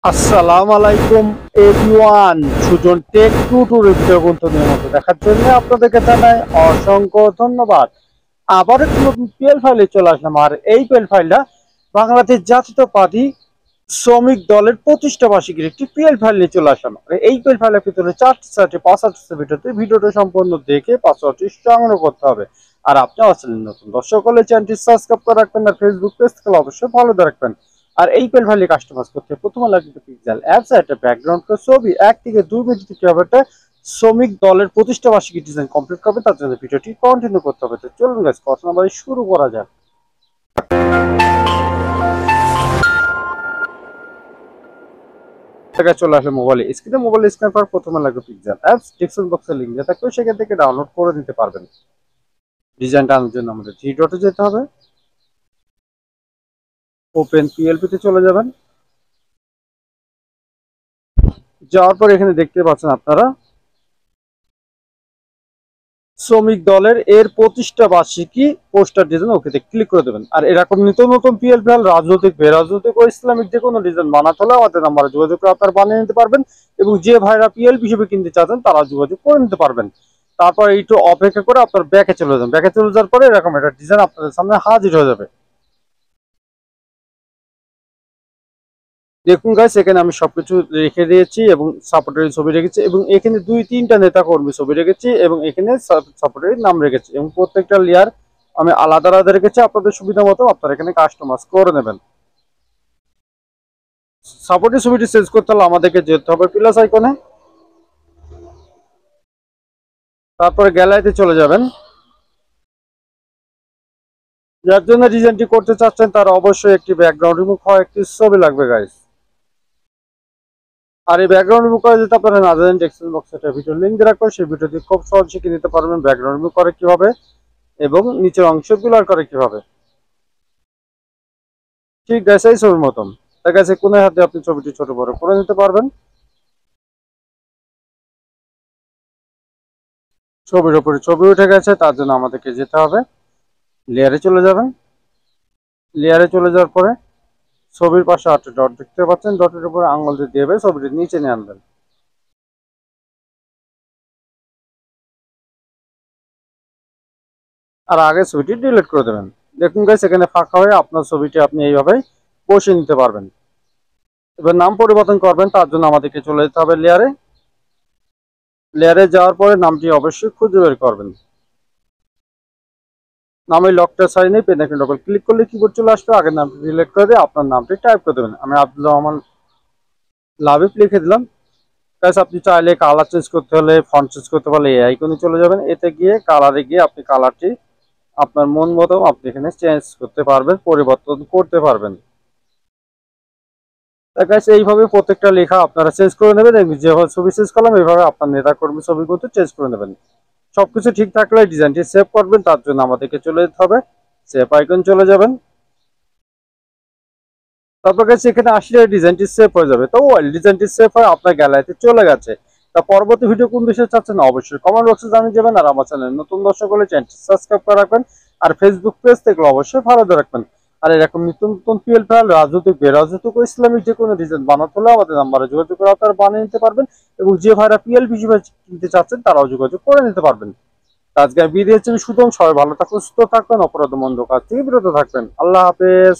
আসসালামু আলাইকুম everyone. Sujan tech tutorial video নিয়মিত দেখার জন্য আপনাদেরকে জানাই অসংখ্য ধন্যবাদ। আবার একটি নতুন পিএল ফাইলে চলে আসলাম। আর এই পিএল ফাইলটা বাংলাদেশ জাতীয়তাবাদী শ্রমিক দলের প্রতিষ্ঠা বার্ষিকীর একটি পিএল ফাইল নিয়ে চলে আসলাম। আর এই পিএল ফাইলের ভিতরে চারটি পাসওয়ার্ড ভিডিওটা সম্পূর্ণ দেখে পাসওয়ার্ডটি সংগ্রহ করতে হবে। আর আপনি আসলে নতুন দর্শক হলে চ্যানেলটি সাবস্ক্রাইব করে রাখবেন, আর ফেসবুক পেজ থেকে অবশ্যই ফলো দিয়ে রাখবেন। আর এই পেল ফাইলে কাস্টমাইজ করতে প্রথমে লাগবে পিক্সেল অ্যাপস, একটা ব্যাকগ্রাউন্ড ছবি 1 থেকে 2 মিনিট থেকে হবে একটা শ্রমিক দলের প্রতিষ্ঠা বার্ষিকী ডিজাইন কমপ্লিট করবে। তার জন্য ভিডিওটি কন্টিনিউ করতে হবে। তো চলুন গাইস, কথা না বাড়িয়ে শুরু করা যাক। চলে আসলে মোবাইল স্ক্রিন পর প্রথমে লাগবে পিক্সেল অ্যাপস। ডিসক্রিপশন বক্সে লিংক দেওয়া থাকবে, সেখান থেকে ডাউনলোড করে নিতে পারবেন। ডিজাইনটা আনার জন্য আমাদের থ্রি ডটে যেতে হবে। ওপেন পিএলপি তে চলে যাবেন। যাওয়ার পর এখানে দেখতে পাচ্ছেন আপনারা শ্রমিক দলের এর প্রতিষ্ঠা বার্ষিকী পোস্টার ডিজাইন, ওকেতে ক্লিক করে দেবেন। আর এরকম নিত্য নতুন পিএল ফাইল রাজনৈতিক বেরাজনৈতিক ও ইসলামিক যে কোনো ডিজাইন বানাতে হলে আমাদের নাম্বারে যোগাযোগ করে আপনারা বানিয়ে নিতে পারবেন। এবং যে ভাইরা পিএল হিসেবে কিনতে চাচ্ছেন তারা যোগাযোগ করে নিতে পারবেন। তারপর একটু অপেক্ষা করে আপনার ব্যাকে চলে যাবেন। ব্যাকে চলে যাওয়ার পরে এরকম একটা ডিজাইন আপনাদের সামনে হাজির হয়ে যাবে। দেখুন গাইস, এখানে আমি সবকিছু রেখে দিয়েছি এবং সাপোর্টারের ছবি রেখেছি, এবং এখানে 2-3টা নেতা কর্মী ছবি রেখেছি, এবং এখানে সাপোর্টারের নাম রেখেছি, এবং প্রত্যেকটা লেয়ার আমি আলাদা আলাদা রেখেছি। আপনাদের সুবিধা মতো আপনারা এখানে কাস্টমাইজ করে নেবেন। সাপোর্টের ছবিটি চেঞ্জ করতে হলে আমাদেরকে যেতে হবে প্লাস আইকনে, তারপরে গ্যালারিতে চলে যাবেন। যার জন্য ডিজাইনটি করতে চাচ্ছেন তার অবশ্যই একটি ব্যাকগ্রাউন্ড রিমুভ হওয়া একটি ছবি লাগবে গাইস। আর এই ব্যাকগ্রাউন্ড রিমুভ করে যদি আপনারা না জানেন, ডেসক্রিপশন বক্সে একটা ভিডিও লিংক দিয়ে রাখবো, সেই ভিডিওটি খুব সহজ শিখে নিতে পারবেন ব্যাকগ্রাউন্ড রিমুভ করে কিভাবে এবং নিচের অংশ ব্লার করে কিভাবে। ঠিক গাইস, এই ছবির মতন তার কাছে কোন হাতে আপনি ছবিটি ছোট বড় করে নিতে পারবেন। ছবির উপরে ছবি উঠে গেছে, তার জন্য আমাদেরকে যেতে হবে লেয়ারে চলে যাবেন। লেয়ারে চলে যাওয়ার পরে ছবির পাশে একটা ডট দেখতে পাচ্ছেন, ডটের উপরে আঙুল দিয়ে ছবিটি নিচে নিয়ে আনবেন। আর আগে ছবিটি ডিলিট করে দেবেন। দেখুন গাইস, এখানে ফাঁকা হয়ে আপনার ছবিটি আপনি এইভাবে বসিয়ে নিতে পারবেন। এবার নাম পরিবর্তন করবেন, তার জন্য আমাদেরকে চলে যেতে হবে লেয়ারে। লেয়ারে যাওয়ার পরে নামটি অবশ্যই খুঁজে বের করবেন। নামের লকটা সাইনে পেন আইকন ডবল ক্লিক করলে কিবোর্ড চলে আসবে। আগের নামটি সিলেক্ট করে দিয়ে আপনার নামটি টাইপ করে দেবেন। আমি আব্দুল রহমান লাবিব লিখে দিলাম। গাইস, আপনি চাইলে কালার চেঞ্জ করতে হলে ফন্ট চেঞ্জ করতে পারলে এই আইকনে চলে যাবেন। এতে গিয়ে কালারে গিয়ে আপনি কালারটি আপনার মন মতো আপনি এখানে চেঞ্জ করতে পারবেন, পরিবর্তন করতে পারবেন। এইভাবে প্রত্যেকটা লেখা আপনারা চেঞ্জ করে নেবেন। যেভাবে ছবি চেঞ্জ করলাম এইভাবে আপনার নেতা কর্মী ছবি কিন্তু চেঞ্জ করে নেবেন। সবকিছু ঠিক থাকলে ডিজাইনটি সেভ করবেন। তার জন্য আমাদেরকে চলে যেতে হবে সেভ আইকন, চলে যাবেন। তারপর কাছে এখানে আসলে ডিজাইনটি সেভ হয়ে যাবে। তো ডিজাইনটি সেভ হয়ে আপনার গ্যালারিতে চলে গেছে। তা পরবর্তী ভিডিও কোন বিষয়ে চাচ্ছেন অবশ্যই কমেন্ট বক্সে জানিয়ে যাবেন। আর আমার চ্যানেল নতুন দর্শক হলে চ্যানেলটি সাবস্ক্রাইব করে রাখবেন, আর ফেসবুক পেজ থেকে অবশ্যই ফলো দিয়ে রাখবেন। আর এরকম নিত্য নতুন পিএল ফাইল রাজনৈতিক বেরাজনৈতিক ও ইসলামিক যে কোনো ডিজাইন বানাতে হলে আমাদের নাম্বারে যোগাযোগ করে আপনারা বানিয়ে নিতে পারবেন। এবং যে ভাইরা পিএল হিসেবে কিনতে চাচ্ছেন তারাও যোগাযোগ করে নিতে পারবেন। আজকে বিদায় হচ্ছে সুতরাং সবাই ভালো থাকুন, সুস্থ থাকবেন, অপরাধ মন্দ কাজ থেকে বিরত থাকবেন। আল্লাহ হাফেজ।